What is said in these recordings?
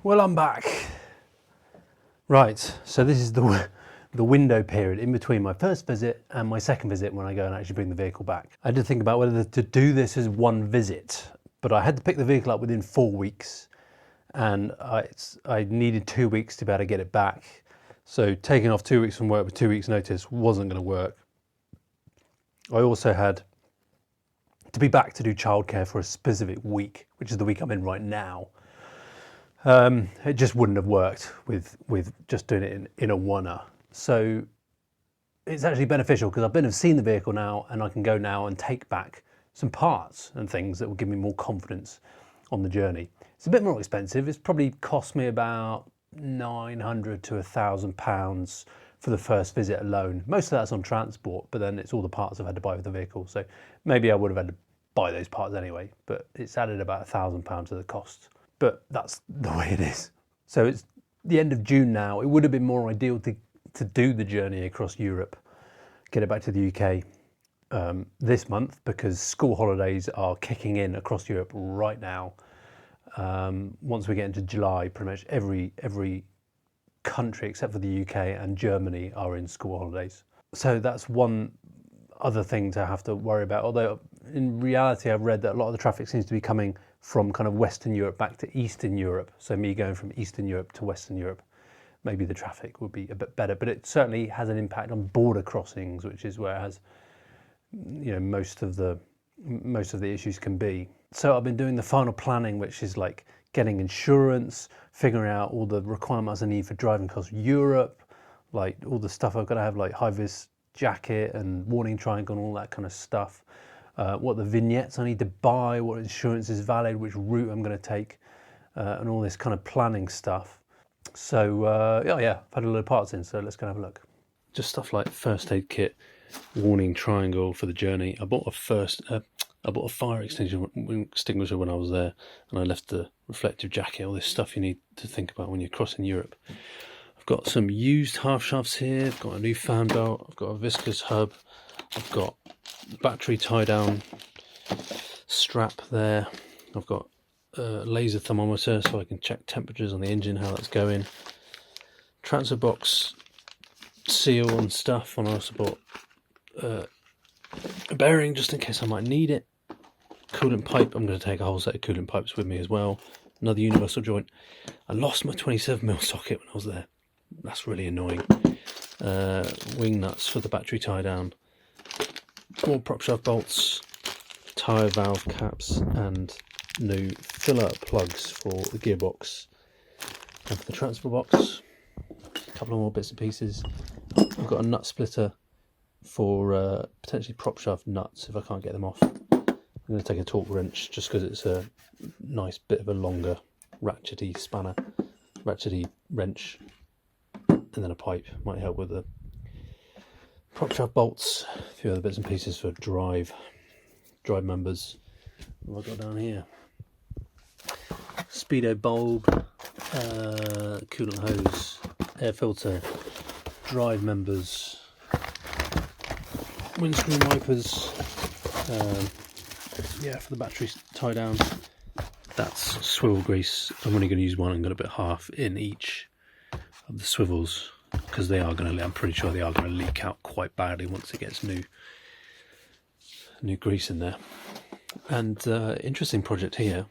Well, I'm back. Right, so this is the window period in between my first visit and my second visit when I go and actually bring the vehicle back. I did think about whether to do this as one visit, but I had to pick the vehicle up within 4 weeks, and I needed 2 weeks to be able to get it back. So taking off 2 weeks from work with 2 weeks notice wasn't going to work. I also had to be back to do childcare for a specific week, which is the week I'm in right now. It just wouldn't have worked with just doing it in a one-er. So it's actually beneficial because I've seen the vehicle now, and I can go now and take back some parts and things that will give me more confidence on the journey. It's a bit more expensive. It's probably cost me about £900 to £1,000 for the first visit alone. Most of that's on transport, but then it's all the parts I've had to buy with the vehicle. So maybe I would have had to buy those parts anyway, but it's added about £1,000 to the cost. But that's the way it is. So it's the end of June now. It would have been more ideal to do the journey across Europe, get it back to the UK this month, because school holidays are kicking in across Europe right now. Once we get into July, pretty much every country except for the UK and Germany are in school holidays. So that's one other thing to have to worry about. Although in reality, I've read that a lot of the traffic seems to be coming from kind of Western Europe back to Eastern Europe. So me going from Eastern Europe to Western Europe, maybe the traffic would be a bit better, but it certainly has an impact on border crossings, which is where it has, most of the issues can be. So I've been doing the final planning, which is like getting insurance, figuring out all the requirements I need for driving across Europe, like all the stuff I've got to have, like high-vis jacket and warning triangle and all that kind of stuff. What the vignettes I need to buy, what insurance is valid, which route I'm going to take, and all this kind of planning stuff. So yeah, I've had a load of parts in, so let's go and have a look. Just stuff like first aid kit, warning triangle for the journey. I bought a fire extinguisher when I was there, and I left the reflective jacket, all this stuff you need to think about when you're crossing Europe. I've got some used half shafts here, I've got a new fan belt, I've got a viscous hub, I've got battery tie down strap there, I've got a laser thermometer so I can check temperatures on the engine, how that's going, transfer box seal and stuff, and I also bought a bearing just in case I might need it, coolant pipe. I'm going to take a whole set of coolant pipes with me as well, another universal joint. I lost my 27mm socket when I was there, that's really annoying. Wing nuts for the battery tie down, more prop shaft bolts, tyre valve caps, and new filler plugs for the gearbox and for the transfer box. A couple of more bits and pieces. I've got a nut splitter for potentially prop shaft nuts if I can't get them off. I'm going to take a torque wrench just because it's a nice bit of a longer ratchety wrench, and then a pipe might help with the prop shaft bolts. A few other bits and pieces for drive members. What have I got down here? Speedo bulb, coolant hose, air filter, drive members, windscreen wipers, for the battery tie down. That's swivel grease. I'm only going to use one. I'm going to put half in each of the swivels because I'm pretty sure they are going to leak out quite badly once it gets new grease in there. And interesting project here.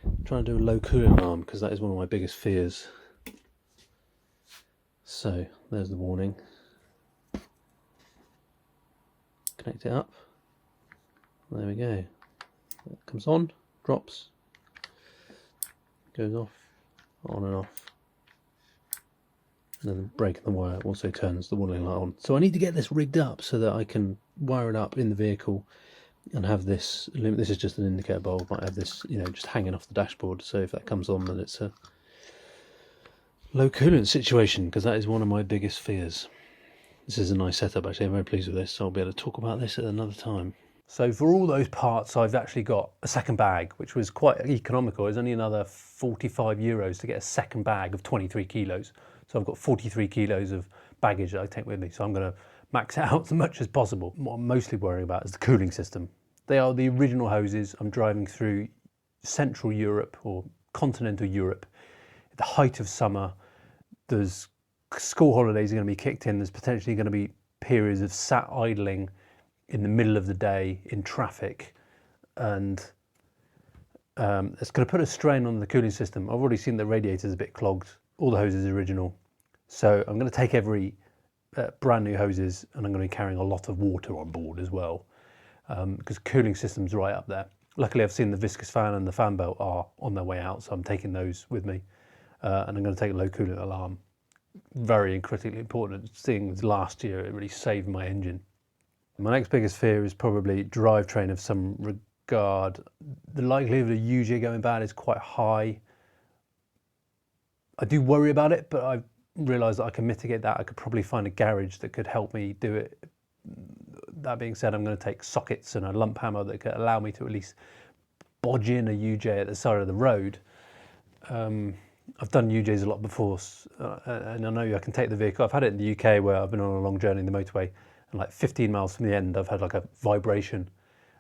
I'm trying to do a low cooling alarm because that is one of my biggest fears. So there's the warning. Connect it up. There we go. It comes on, drops, goes off, on and off. And then breaking the wire also turns the warning light on. So I need to get this rigged up so that I can wire it up in the vehicle and have this. This is just an indicator bulb. Might have this, just hanging off the dashboard. So if that comes on, then it's a low coolant situation, because that is one of my biggest fears. This is a nice setup actually. I'm very pleased with this. So I'll be able to talk about this at another time. So for all those parts, I've actually got a second bag, which was quite economical. It's only another €45 to get a second bag of 23 kilos. So I've got 43 kilos of baggage that I take with me. So I'm going to max it out as much as possible. What I'm mostly worrying about is the cooling system. They are the original hoses. I'm driving through Central Europe or continental Europe the height of summer. There's school holidays are going to be kicked in. There's potentially going to be periods of sat idling in the middle of the day in traffic, and it's going to put a strain on the cooling system. I've already seen the radiator's a bit clogged. All the hoses are original, so I'm going to take every brand new hoses, and I'm going to be carrying a lot of water on board as well, because cooling system's right up there. Luckily, I've seen the viscous fan and the fan belt are on their way out, so I'm taking those with me, and I'm going to take a low coolant alarm. Very critically important. Seeing as last year it really saved my engine. My next biggest fear is probably drivetrain of some regard. The likelihood of a UJ going bad is quite high. I do worry about it, but I've realised that I can mitigate that. I could probably find a garage that could help me do it. That being said, I'm going to take sockets and a lump hammer that could allow me to at least bodge in a UJ at the side of the road. I've done UJs a lot before, and I know I can take the vehicle. I've had it in the UK where I've been on a long journey in the motorway, and like 15 miles from the end, I've had like a vibration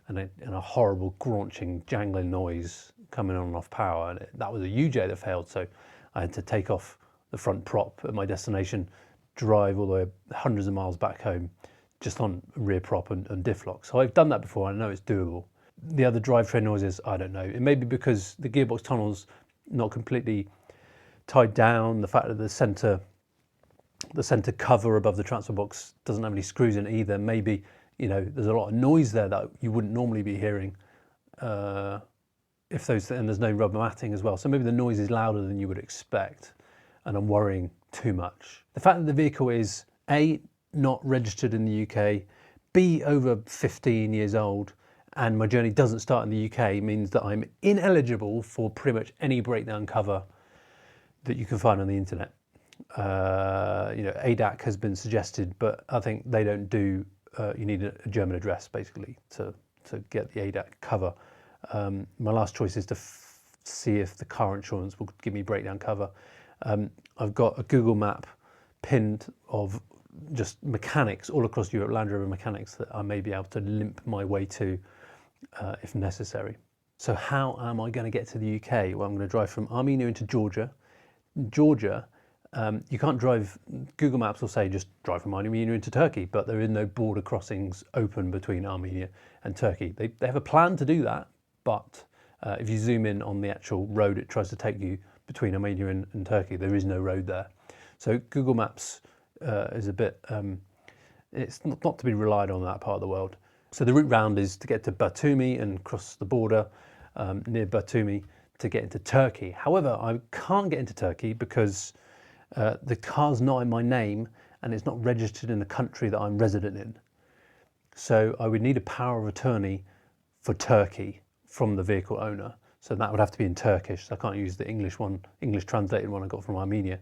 and a horrible graunching, jangling noise coming on and off power. And that was a UJ that failed, so I had to take off the front prop at my destination, drive all the way hundreds of miles back home, just on rear prop and diff lock. So I've done that before. I know it's doable. The other drivetrain noises, I don't know. It may be because the gearbox tunnel's not completely tied down, the fact that the center cover above the transfer box doesn't have any screws in it either. Maybe, there's a lot of noise there that you wouldn't normally be hearing and there's no rubber matting as well. So maybe the noise is louder than you would expect, and I'm worrying too much. The fact that the vehicle is A, not registered in the UK, B, over 15 years old, and my journey doesn't start in the UK means that I'm ineligible for pretty much any breakdown cover that you can find on the internet. ADAC has been suggested, but I think they don't do, you need a German address basically to get the ADAC cover. My last choice is to see if the car insurance will give me breakdown cover. I've got a Google map pinned of just mechanics all across Europe, Land Rover mechanics that I may be able to limp my way to if necessary. So how am I going to get to the UK? Well, I'm going to drive from Armenia into Georgia. Georgia, you can't drive, Google Maps will say just drive from Armenia into Turkey, but there is no border crossings open between Armenia and Turkey. They have a plan to do that, but if you zoom in on the actual road it tries to take you between Armenia and Turkey, there is no road there. So Google Maps is a bit, it's not to be relied on in that part of the world. So the route round is to get to Batumi and cross the border near Batumi to get into Turkey. However, I can't get into Turkey because the car's not in my name and it's not registered in the country that I'm resident in. So I would need a power of attorney for Turkey from the vehicle owner. So that would have to be in Turkish. So I can't use the English translated one I got from Armenia.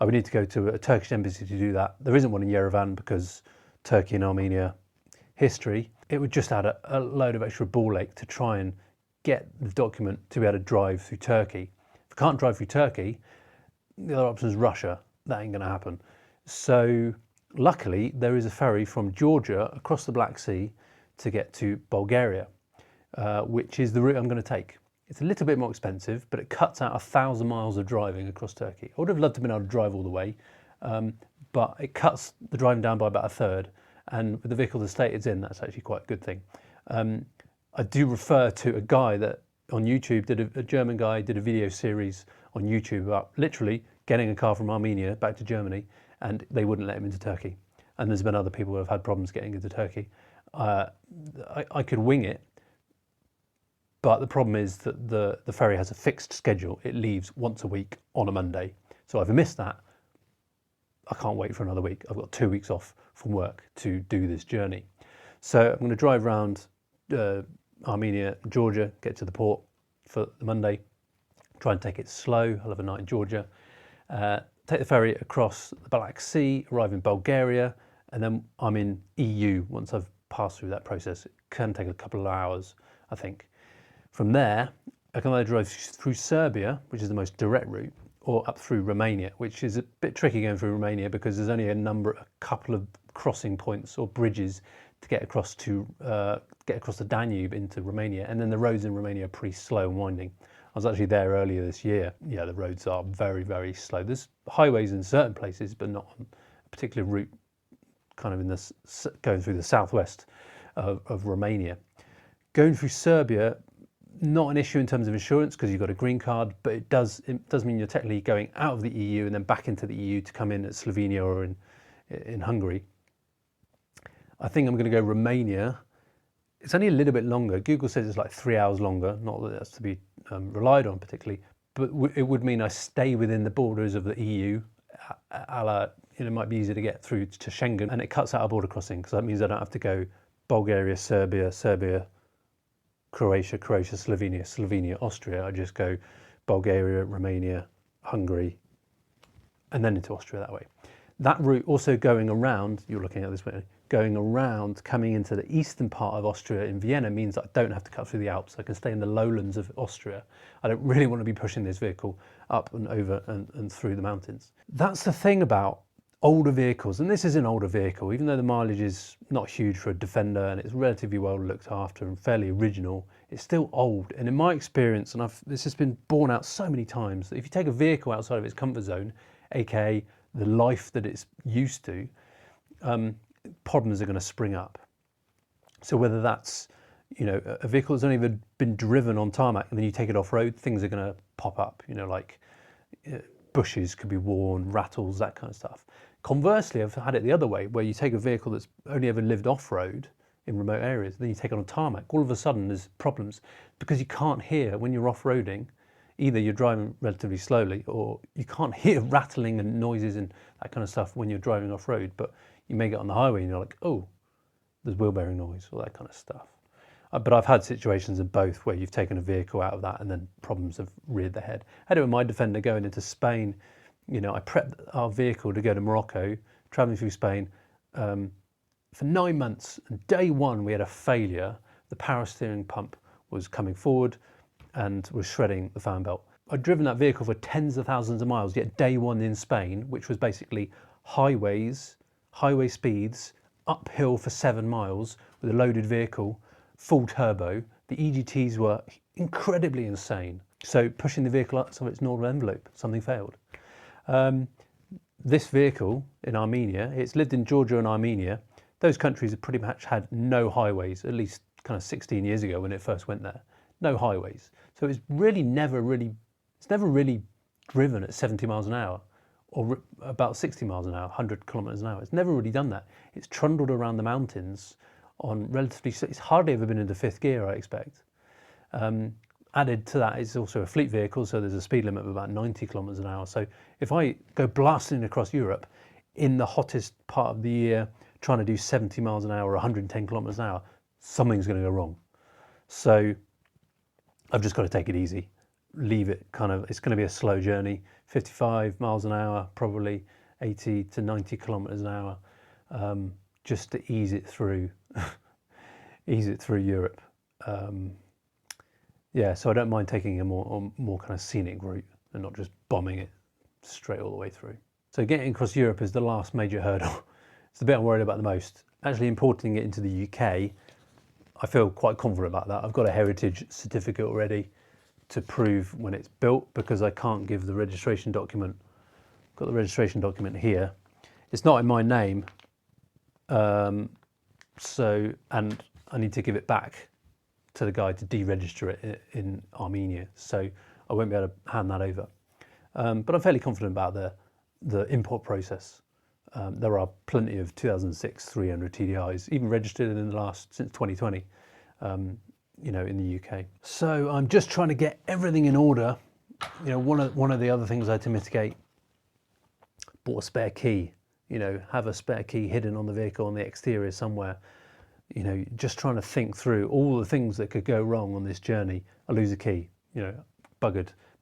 I would need to go to a Turkish embassy to do that. There isn't one in Yerevan because Turkey and Armenia history. It would just add a load of extra ball ache to try and get the document to be able to drive through Turkey. If I can't drive through Turkey, the other option is Russia. That ain't going to happen. So luckily, there is a ferry from Georgia across the Black Sea to get to Bulgaria, which is the route I'm going to take. It's a little bit more expensive, but it cuts out 1,000 miles of driving across Turkey. I would have loved to have been able to drive all the way, but it cuts the driving down by about a third. And with the vehicle the state it's in, that's actually quite a good thing. I do refer to a guy that on YouTube a German guy did a video series on YouTube about literally getting a car from Armenia back to Germany, and they wouldn't let him into Turkey. And there's been other people who have had problems getting into Turkey. I could wing it, but the problem is that the ferry has a fixed schedule. It leaves once a week on a Monday. So if I miss that, I can't wait for another week. I've got 2 weeks off from work to do this journey. So I'm going to drive around Armenia, Georgia, get to the port for the Monday, try and take it slow. I'll have a night in Georgia, take the ferry across the Black Sea, arrive in Bulgaria, and then I'm in EU once I've passed through that process. It can take a couple of hours, I think. From there, I can either drive through Serbia, which is the most direct route, or up through Romania, which is a bit tricky going through Romania because there's only a couple of crossing points or bridges to get across the Danube into Romania, and then the roads in Romania are pretty slow and winding. was actually there earlier this year. Yeah, the roads are very, very slow. There's highways in certain places, but not on a particular route, kind of in this going through the southwest of Romania. Going through Serbia, not an issue in terms of insurance because you've got a green card, but it does mean you're technically going out of the EU and then back into the EU to come in at Slovenia or in Hungary. I think I'm going to go Romania. It's only a little bit longer. Google says it's like 3 hours longer. Not that that's to be relied on particularly, but it would mean I stay within the borders of the EU. It might be easier to get through to Schengen, and it cuts out a border crossing because that means I don't have to go Bulgaria, Serbia, Croatia, Slovenia, Austria. I just go Bulgaria, Romania, Hungary, and then into Austria that way. That route also going around, you're looking at this way, going around, coming into the eastern part of Austria in Vienna means that I don't have to cut through the Alps. I can stay in the lowlands of Austria. I don't really want to be pushing this vehicle up and over and through the mountains. That's the thing about older vehicles, and this is an older vehicle, even though the mileage is not huge for a Defender and it's relatively well looked after and fairly original, it's still old. And in my experience, and this has been borne out so many times, that if you take a vehicle outside of its comfort zone, aka the life that it's used to, problems are going to spring up. So whether that's, a vehicle that's only ever been driven on tarmac and then you take it off road, things are going to pop up, like bushes could be worn, rattles, that kind of stuff. Conversely, I've had it the other way, where you take a vehicle that's only ever lived off-road in remote areas, then you take it on tarmac, all of a sudden there's problems because you can't hear when you're off-roading. Either you're driving relatively slowly or you can't hear rattling and noises and that kind of stuff when you're driving off-road, but you may get on the highway and you're like, oh, there's wheel bearing noise, all that kind of stuff. But I've had situations of both where you've taken a vehicle out of that and then problems have reared their head. I had it with my Defender going into Spain. I prepped our vehicle to go to Morocco, traveling through Spain for 9 months. And day one, we had a failure. The power steering pump was coming forward and was shredding the fan belt. I'd driven that vehicle for tens of thousands of miles, yet day one in Spain, which was basically highway speeds, uphill for 7 miles with a loaded vehicle, full turbo. The EGTs were incredibly insane. So pushing the vehicle outside of its normal envelope, something failed. This vehicle in Armenia, it's lived in Georgia and Armenia. Those countries have pretty much had no highways, at least kind of 16 years ago when it first went there. No highways. So it's never really driven at 70 miles an hour or about 60 miles an hour, 100 kilometers an hour. It's never really done that. It's trundled around the mountains on it's hardly ever been into fifth gear, I expect. Added to that, it's also a fleet vehicle, so there's a speed limit of about 90 kilometers an hour. So if I go blasting across Europe in the hottest part of the year, trying to do 70 miles an hour or 110 kilometers an hour, something's going to go wrong. So I've just got to take it easy, leave it it's going to be a slow journey, 55 miles an hour, probably 80 to 90 kilometers an hour, just to ease it through Europe. So I don't mind taking a more kind of scenic route and not just bombing it straight all the way through. So getting across Europe is the last major hurdle. It's the bit I'm worried about the most. Actually importing it into the UK, I feel quite confident about that. I've got a heritage certificate already to prove when it's built because I can't give the registration document. I've got the registration document here. It's not in my name, and I need to give it back to the guy to deregister it in Armenia, so I won't be able to hand that over. But I'm fairly confident about the import process. There are plenty of 2006 300 TDIs, even registered since 2020, in the UK. So I'm just trying to get everything in order. One of the other things I had to mitigate, bought a spare key. Have a spare key hidden on the vehicle on the exterior somewhere. Just trying to think through all the things that could go wrong on this journey. I lose a key,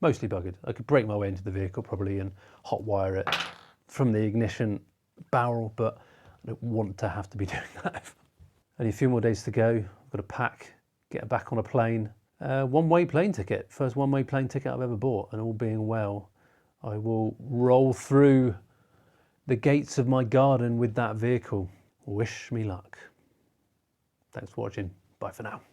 mostly buggered. I could break my way into the vehicle probably and hot wire it from the ignition barrel, but I don't want to have to be doing that. Only a few more days to go. I've got to pack, get back on a plane. One-way plane ticket, first one-way plane ticket I've ever bought, and all being well, I will roll through the gates of my garden with that vehicle. Wish me luck. Thanks for watching. Bye for now.